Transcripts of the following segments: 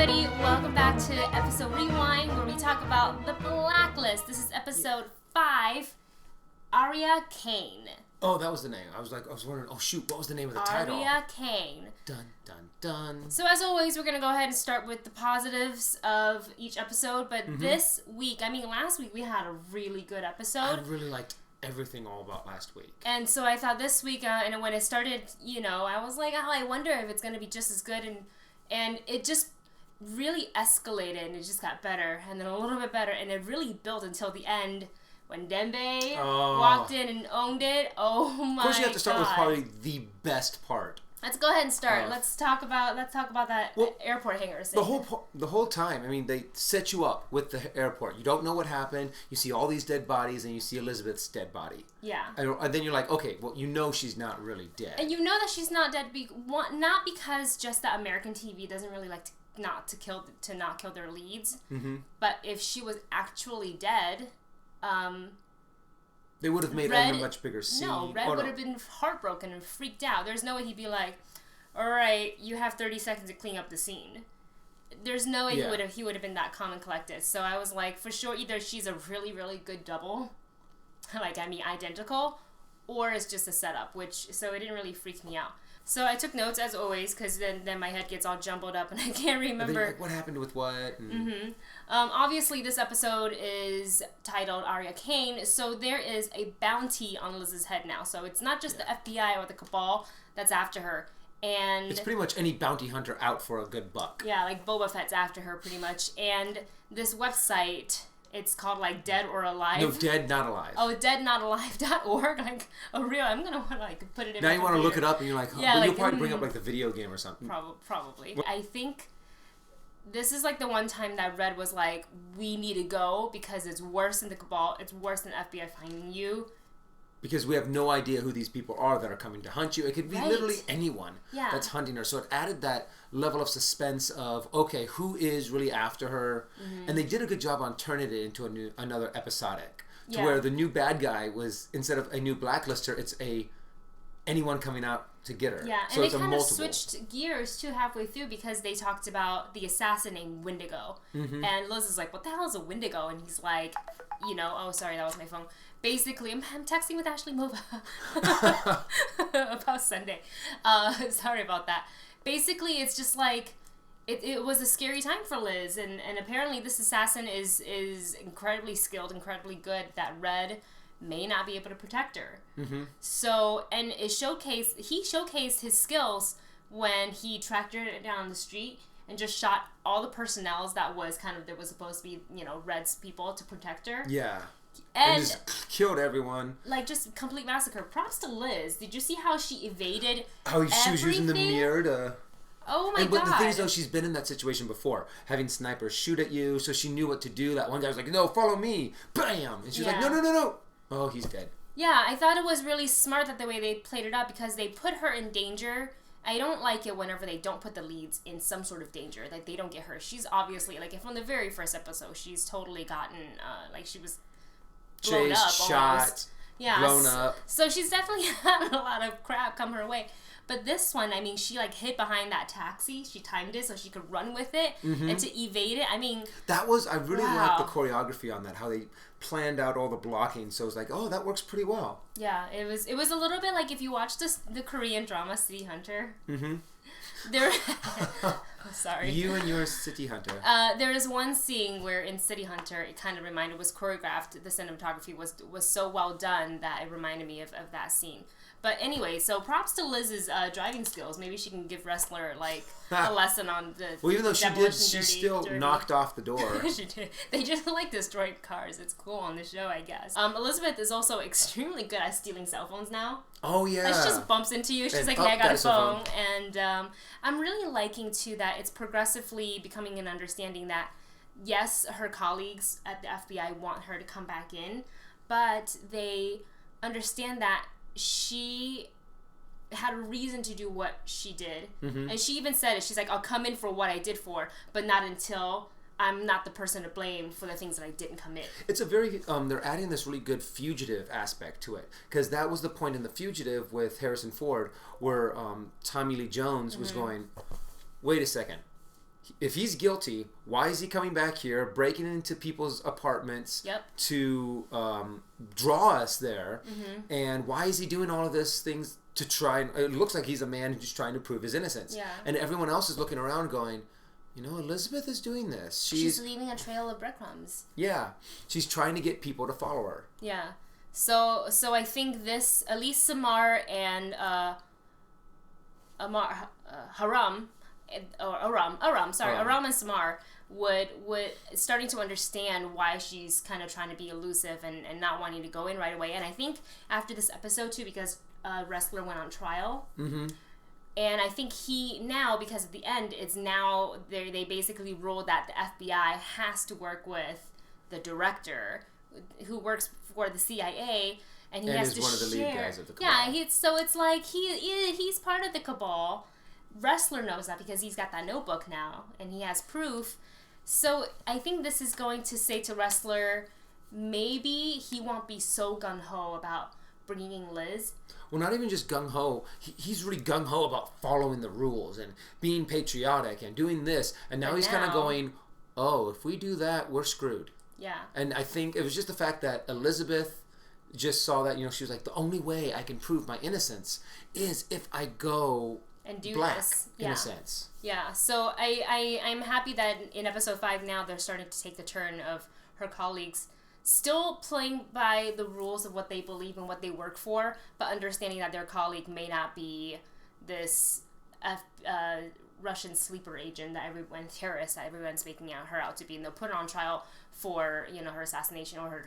everybody, welcome back to Episode Rewind, where we talk about the Blacklist. This is Episode 5, Arioch Cain. Oh, that was the name. I was wondering, oh shoot, what was the name of the title? Arioch Cain. Dun, dun, dun. So as always, we're going to go ahead and start with the positives of each episode, but this week, last week we had a really good episode. I really liked everything all about last week. And so I thought this week, and when it started, I was like, I wonder if it's going to be just as good, and it just really escalated, and it just got better, and then a little bit better, and it really built until the end when Dembe walked in and owned it. Oh my god! Of course, you have to start with probably the best part. Let's go ahead and start. Let's talk about that airport hangar scene. The whole time, they set you up with the airport. You don't know what happened. You see all these dead bodies, and you see Elizabeth's dead body. Yeah. And then you're like, okay, well, she's not really dead. And you know that she's not dead, not because just that American TV doesn't really like to not kill their leads, but if she was actually dead, they would have made it a much bigger scene. No, Red would have been heartbroken and freaked out. There's no way he'd be like, all right, you have 30 seconds to clean up the scene. There's no way he would have been that calm and collected. So I was like, for sure, either she's a really, really good double, identical, or it's just a setup, so it didn't really freak me out. So I took notes, as always, because then my head gets all jumbled up and I can't remember. What happened with what? Obviously, this episode is titled Arioch Cain, so there is a bounty on Liz's head now. So it's not just the FBI or the Cabal that's after her. And it's pretty much any bounty hunter out for a good buck. Yeah, like Boba Fett's after her, pretty much. And this website... It's called, Dead or Alive. No, Dead Not Alive. Oh, deadnotalive.org. I'm going to want to, put it in now you want to look it up, and you're like, you'll probably bring up, the video game or something. Probably. I think this is, the one time that Red was like, we need to go because it's worse than the Cabal. It's worse than FBI finding you. Because we have no idea who these people are that are coming to hunt you. It could be literally anyone that's hunting her. So it added that level of suspense of, okay, who is really after her? And they did a good job on turning it into another episodic. To where the new bad guy was, instead of a new blacklister, it's anyone coming out to get her. Yeah, so and they kind of switched gears too halfway through because they talked about the assassin named Wendigo. And Liz is like, what the hell is a Wendigo? And he's like, oh, sorry, that was my phone. Basically, I'm texting with Ashley Mova about Sunday. Sorry about that. Basically, it's just it was a scary time for Liz, and apparently this assassin is incredibly skilled, incredibly good, that Red may not be able to protect her. So, and he showcased his skills when he tracked her down the street and just shot all the personnels that was supposed to be, Red's people to protect her. Yeah. And just killed everyone. Just complete massacre. Props to Liz. Did you see how she evaded she was using the mirror to... Oh my god. But the thing is, though, she's been in that situation before. Having snipers shoot at you, so she knew what to do. That one guy was like, no, follow me. Bam! And she was like, no. Oh, he's dead. Yeah, I thought it was really smart that the way they played it up because they put her in danger. I don't like it whenever they don't put the leads in some sort of danger. They don't get her. She's obviously, from the very first episode, she's totally gotten, she was... blown up, shot, blown up. So she's definitely had a lot of crap come her way. But this one, she hid behind that taxi. She timed it so she could run with it and to evade it. I really liked the choreography on that. How they planned out all the blocking. So it was like, oh, that works pretty well. Yeah, it was a little bit like if you watch the Korean drama City Hunter. Sorry. You and your City Hunter. There is one scene where in City Hunter, it kind of was choreographed. The cinematography was so well done that it reminded me of that scene. But anyway, so props to Liz's driving skills. Maybe she can give Wrestler a lesson on the. Well, even though she did, she still knocked off the door. She did. They just destroyed cars. It's cool on the show, I guess. Elizabeth is also extremely good at stealing cell phones now. Oh yeah. She just bumps into you. She's like, "Hey, I got a phone," and I'm really liking too that it's progressively becoming an understanding that yes, her colleagues at the FBI want her to come back in, but they understand that she had a reason to do what she did. And she even said it. She's like, I'll come in for what I did for, but not until I'm not the person to blame for the things that I didn't commit. It's a very, they're adding this really good fugitive aspect to it. Because that was the point in The Fugitive with Harrison Ford where Tommy Lee Jones was going, wait a second. if he's guilty, why is he coming back here, breaking into people's apartments to draw us there? Mm-hmm. And why is he doing all of this things to try? And it looks like he's a man who's trying to prove his innocence. Yeah. And everyone else is looking around going, you know, Elizabeth is doing this. She's leaving a trail of breadcrumbs. Yeah. She's trying to get people to follow her. Yeah. So I think this, at least Samar and Aram and Samar would starting to understand why she's kind of trying to be elusive and not wanting to go in right away. And I think after this episode too, because Wrestler went on trial. Mm-hmm. And I think because at the end, it's now they basically ruled that the FBI has to work with the director, who works for the CIA, and he has to share. And is one of the lead guys of the cabal. Yeah, so it's like he's part of the cabal. Wrestler knows that because he's got that notebook now, and he has proof. So I think this is going to say to Wrestler, maybe he won't be so gung-ho about bringing in Liz. Well, not even just gung-ho. He's really gung-ho about following the rules and being patriotic and doing this. And now he's kind of going, oh, if we do that, we're screwed. Yeah. And I think it was just the fact that Elizabeth just saw that, you know, she was like, the only way I can prove my innocence is if I go and do black, this. In a sense. Yeah. So I'm happy that in episode 5 now they're starting to take the turn of her colleagues still playing by the rules of what they believe and what they work for, but understanding that their colleague may not be this Russian sleeper agent terrorist that everyone's making her out to be, and they'll put her on trial for, you know, her assassination or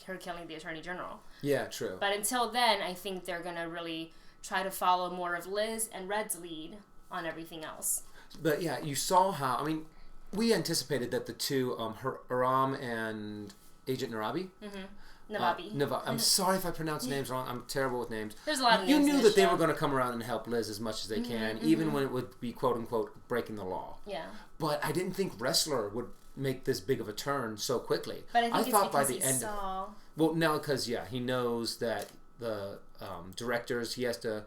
her killing the Attorney General. Yeah, true. But until then, I think they're gonna really try to follow more of Liz and Red's lead on everything else. But yeah, you saw how, I mean, we anticipated that the two, Aram and Agent Narabi? Mm-hmm. Navabi. I'm sorry if I pronounce names wrong. I'm terrible with names. There's a lot of names. You knew that they were going to come around and help Liz as much as they can, even when it would be quote unquote breaking the law. Yeah. But I didn't think Wrestler would make this big of a turn so quickly. But I thought by the end of it. Well, now because he knows that the directors, he has to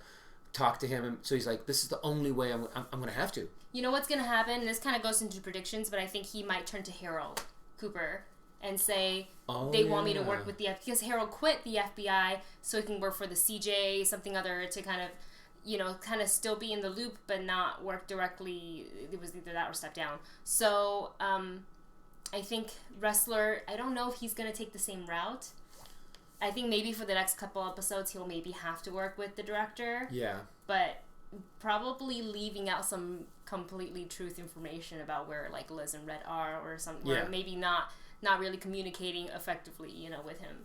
talk to him, and so he's like, this is the only way I'm going to have to. You know what's going to happen? This kind of goes into predictions, but I think he might turn to Harold Cooper and say, they want me to work with the FBI, because Harold quit the FBI so he can work for the CJ, something other, to kind of, you know, kind of still be in the loop but not work directly. It was either that or step down. So I think Wrestler, I don't know if he's going to take the same route. I think maybe for the next couple episodes he'll maybe have to work with the director. Yeah. But probably leaving out some completely truth information about where like Liz and Red are or something. Yeah. Or maybe not really communicating effectively, you know, with him.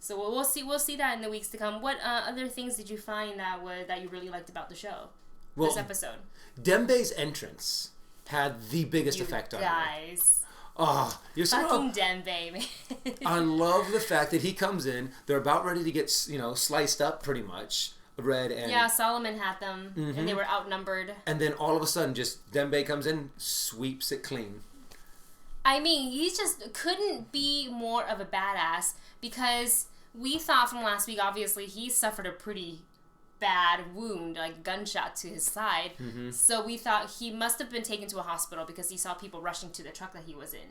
So we'll see that in the weeks to come. What other things did you find that you really liked about the show? Well, this episode. Dembe's entrance had the biggest effect on me. Guys. Oh, you're fucking Dembe, man. I love the fact that he comes in. They're about ready to get, you know, sliced up pretty much. Red and Solomon had them, and they were outnumbered. And then all of a sudden, just Dembe comes in, sweeps it clean. I mean, he just couldn't be more of a badass, because we thought from last week, obviously, he suffered a pretty bad wound, like gunshot to his side. Mm-hmm. So we thought he must have been taken to a hospital because he saw people rushing to the truck that he was in.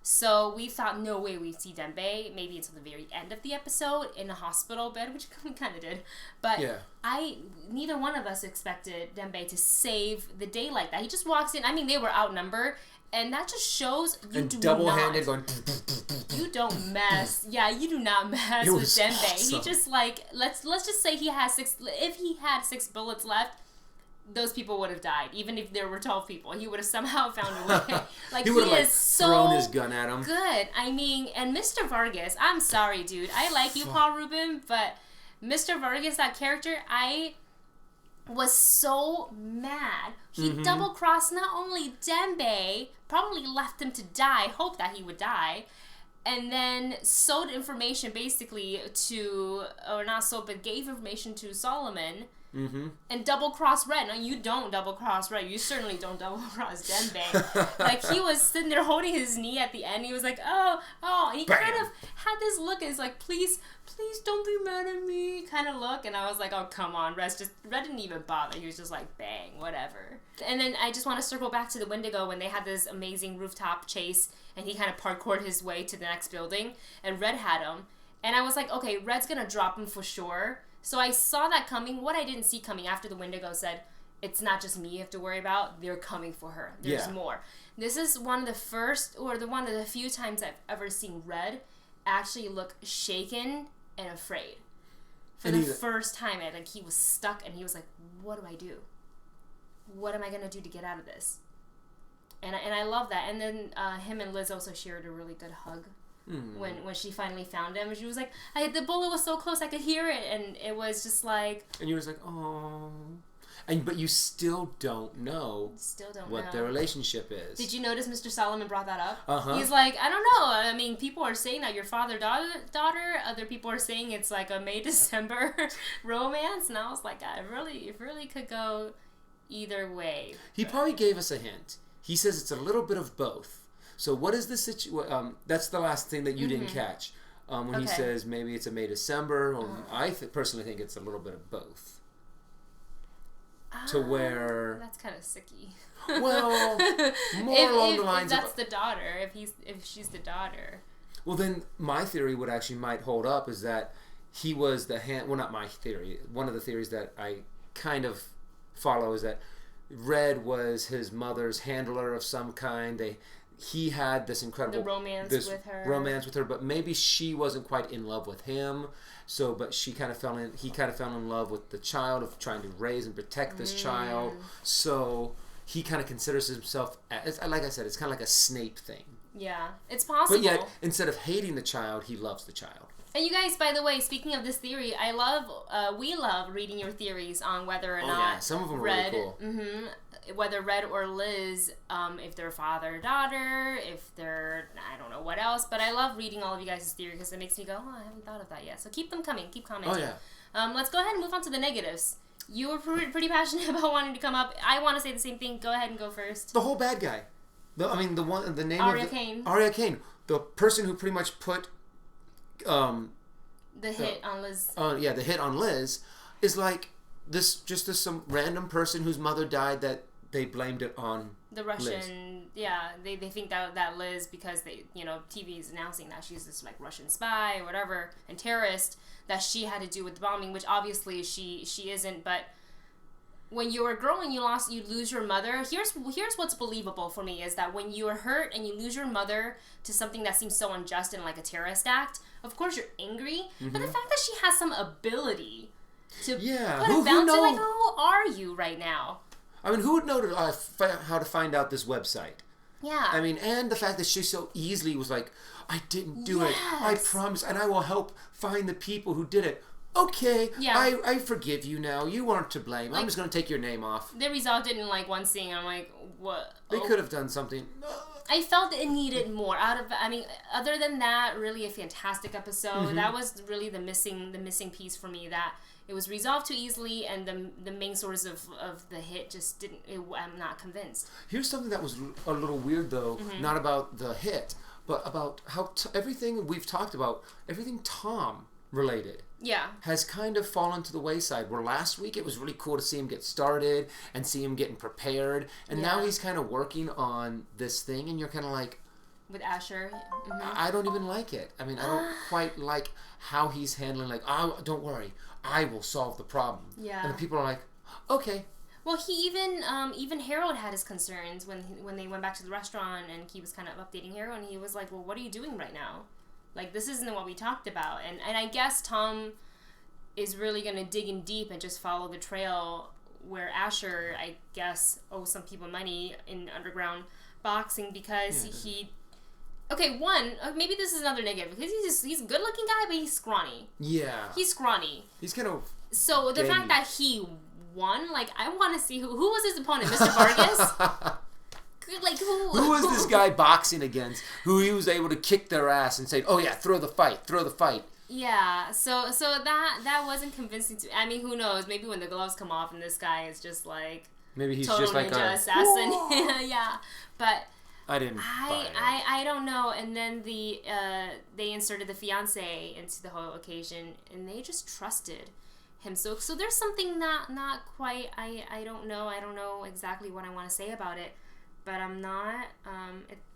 So we thought, no way we'd see Dembe, maybe until the very end of the episode, in a hospital bed, which we kind of did. But neither one of us expected Dembe to save the day like that. He just walks in. I mean, they were outnumbered, and that just shows you do double-handed not. You don't mess. Yeah, you do not mess with Dembe. Awesome. He just like let's just say he has 6. If he had 6 bullets left, those people would have died. Even if there were 12 people, he would have somehow found a way. Like he is so thrown his gun at him. Good. I mean, and Mr. Vargas. I'm sorry, dude. I like you, Paul Rubin, but Mr. Vargas, that character, I was so mad. He double-crossed not only Dembe, probably left him to die, hoped that he would die, and then sold information basically to, or not sold, but gave information to Solomon and double cross Red. No, you don't double cross Red. You certainly don't double cross Denbei. Like, he was sitting there holding his knee at the end. He was like, oh. And he kind of had this look. And it's like, please don't be mad at me kind of look. And I was like, oh, come on. Red didn't even bother. He was just like, bang, whatever. And then I just want to circle back to the Wendigo when they had this amazing rooftop chase. And he kind of parkoured his way to the next building. And Red had him. And I was like, okay, Red's going to drop him for sure. So I saw that coming. What I didn't see coming after the Wendigo said, it's not just me you have to worry about. They're coming for her. There's more. This is one of the few times I've ever seen Red actually look shaken and afraid. For the first time, he was stuck and he was like, what do I do? What am I going to do to get out of this? And I love that. And then him and Liz also shared a really good hug. When she finally found him, she was like, the bullet was so close I could hear it, and it was just like... And you was like, oh... But you still don't know what their relationship is. Did you notice Mr. Solomon brought that up? Uh-huh. He's like, I don't know. I mean, people are saying that you're father-daughter. Other people are saying it's like a May-December romance. And I was like, it really could go either way. He probably gave us a hint. He says it's a little bit of both. So what is the situation? That's the last thing that you didn't catch. When he says maybe it's a May-December. I personally think it's a little bit of both. To where... That's kind of sicky. Well, more along the lines of... If that's the daughter, if she's the daughter. Well, then my theory might hold up is that he was the hand... Well, not my theory. One of the theories that I kind of follow is that Red was his mother's handler of some kind. He had this incredible romance with her, but maybe she wasn't quite in love with him. So, but he kind of fell in love with the child, of trying to raise and protect this child. So he kind of considers himself, like I said, it's kind of like a Snape thing. Yeah, it's possible. But yet, instead of hating the child, he loves the child. And you guys, by the way, speaking of this theory, we love reading your theories on whether or not some of them are really cool. Whether Red or Liz, if they're father-daughter, if they're, I don't know what else, but I love reading all of you guys' theory because it makes me go, I haven't thought of that yet. So keep them coming, keep commenting. Oh, yeah. Let's go ahead and move on to the negatives. You were pretty passionate about wanting to come up. I want to say the same thing. Go ahead and go first. The whole bad guy. The name Arioch Cain. Arioch Cain. The person who pretty much put... the hit on Liz. The hit on Liz is like some random person whose mother died that they blamed it on the Russian. Liz. Yeah, they think that Liz, because TV is announcing that she's this like Russian spy or whatever and terrorist, that she had to do with the bombing, which obviously she isn't. But when you're a girl and you lose your mother, here's what's believable for me is that when you are hurt and you lose your mother to something that seems so unjust and like a terrorist act, of course you're angry. But the fact that she has some ability to put a bounce, like, who are you right now? I mean, who would know how to find out this website? Yeah. I mean, and the fact that she so easily was like, I didn't do it. I promise, and I will help find the people who did it. Okay, I forgive you now. You weren't to blame. I'm just going to take your name off. They resolved it in like one scene. I'm like, what? They could have done something. I felt it needed more. Other than that, really a fantastic episode. That was really the missing piece for me, that it was resolved too easily, and the main source of the hit just didn't. I'm not convinced. Here's something that was a little weird, though. Not about the hit, but about how everything we've talked about, everything Tom related, has kind of fallen to the wayside. Where last week it was really cool to see him get started and see him getting prepared, and now he's kind of working on this thing, and you're kind of like, with Asher, I don't even like it. I mean, I don't quite like how he's handling, like, oh, don't worry, I will solve the problem. Yeah. And the people are like, okay. Well, he even Harold had his concerns when they went back to the restaurant, and he was kind of updating Harold, and he was like, well, what are you doing right now? Like, this isn't what we talked about. And I guess Tom is really going to dig in deep and just follow the trail where Asher, I guess, owes some people money in underground boxing because he... Okay, maybe this is another negative, because he's a good-looking guy, but he's scrawny. Yeah. He's scrawny. He's kind of... So the fact that he won, like, I want to see who was his opponent, Mr. Vargas? Like, who was this guy boxing against, who he was able to kick their ass and say, oh yeah, throw the fight. Yeah, so that wasn't convincing to. I mean, who knows? Maybe when the gloves come off and this guy is just like maybe he's total just like ninja assassin. Yeah, but I didn't. I don't know. And then they inserted the fiance into the whole occasion, and they just trusted him. So there's something not quite. I don't know. I don't know exactly what I want to say about it, but I'm not.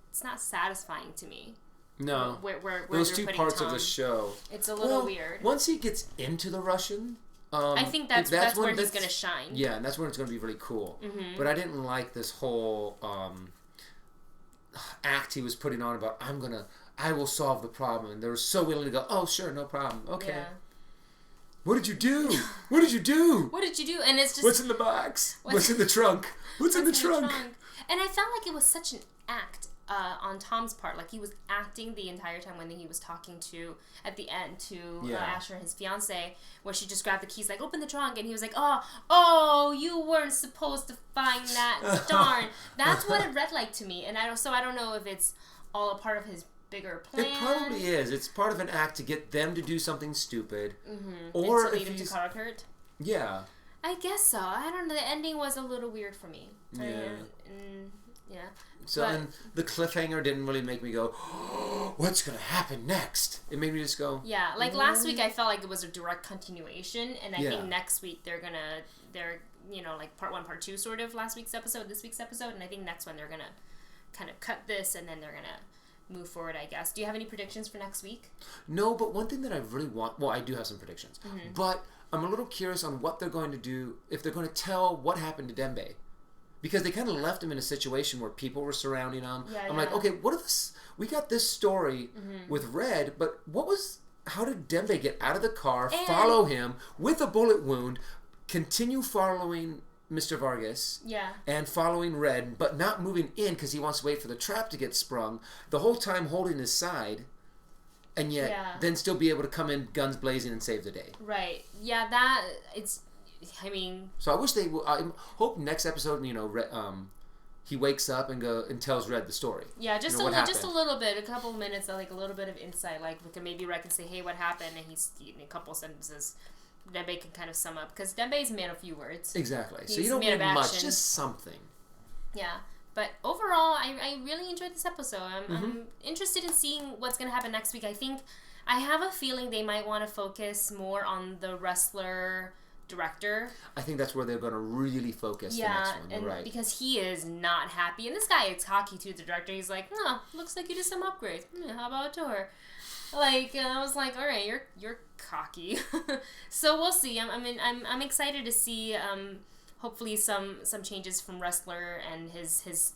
It's not satisfying to me. No, where those two parts of the show. It's a little weird. Once he gets into the Russian, I think that's where he's gonna shine. Yeah, and that's when it's gonna be really cool. Mm-hmm. But I didn't like this whole act he was putting on about I will solve the problem, and they were so willing to go. Oh, sure, no problem. Okay. Yeah. What did you do? What did you do? What did you do? And it's just what's in the box? What's in the trunk? What's in the trunk? And I felt like it was such an act. On Tom's part, like he was acting the entire time when he was talking to at the end to Asher, his fiance, where she just grabbed the keys, like open the trunk, and he was like, oh, you weren't supposed to find that, darn. That's what it read like to me, and I don't know if it's all a part of his bigger plan. It probably is. It's part of an act to get them to do something stupid, or to lead him to Carter. Yeah, I guess so. I don't know. The ending was a little weird for me. Yeah. So and the cliffhanger didn't really make me go, oh, what's going to happen next? It made me just go... Yeah, like last week I felt like it was a direct continuation, and I think next week they're like part 1, part 2 sort of last week's episode, this week's episode, and I think next one they're going to kind of cut this, and then they're going to move forward, I guess. Do you have any predictions for next week? No, but one thing that I really want... Well, I do have some predictions, but I'm a little curious on what they're going to do, if they're going to tell what happened to Dembe. Because they kind of left him in a situation where people were surrounding him. Yeah, I'm like, okay, what are this? We got this story with Red, but how did Dembe get out of the car, follow him with a bullet wound, continue following Mr. Vargas, and following Red, but not moving in because he wants to wait for the trap to get sprung, the whole time holding his side, and yet then still be able to come in guns blazing and save the day. Right. Yeah, I mean... So I wish they would... I hope next episode, he wakes up and tells Red the story. Yeah, just a little bit, a couple of minutes, like a little bit of insight. Like maybe Red can say, "Hey, what happened?" And he's in a couple sentences. Dembe can kind of sum up because Dembe's a man of few words. Exactly. So you don't need much, just something. Yeah, but overall, I really enjoyed this episode. I'm interested in seeing what's going to happen next week. I have a feeling they might want to focus more on the wrestler director. I think that's where they're going to really focus the next one. And right. Because he is not happy. And this guy is cocky too, the director. He's like, looks like you did some upgrades. How about a tour? Like, I was like, all right, you're cocky. So we'll see. I'm excited to see hopefully some changes from wrestler, and his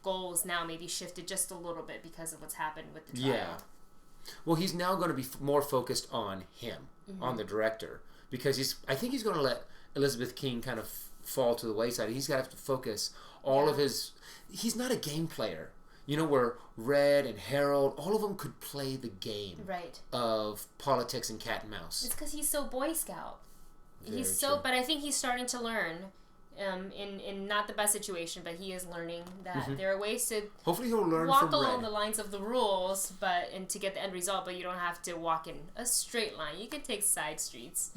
goals now maybe shifted just a little bit because of what's happened with the trial. Yeah. Well, he's now going to be more focused on him, on the director. Because I think he's going to let Elizabeth King kind of fall to the wayside. He's going to have to focus all of his... He's not a game player. Where Red and Harold, all of them could play the game of politics and cat and mouse. It's because he's so Boy Scout. But I think he's starting to learn in not the best situation, but he is learning that there are ways to hopefully he'll learn walk along the lines of the rules, and to get the end result, but you don't have to walk in a straight line. You can take side streets.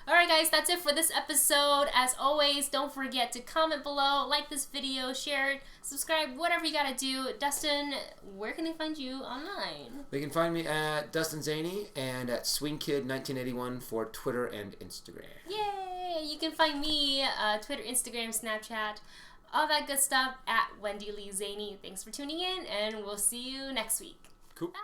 All right, guys, that's it for this episode. As always, don't forget to comment below, like this video, share it, subscribe, whatever you gotta do. Dustin, where can they find you online? They can find me at Dustin Zaney and at SwingKid1981 for Twitter and Instagram. Yay! You can find me Twitter, Instagram, Snapchat, all that good stuff at Wendy Lee Zaney. Thanks for tuning in, and we'll see you next week. Cool. Bye.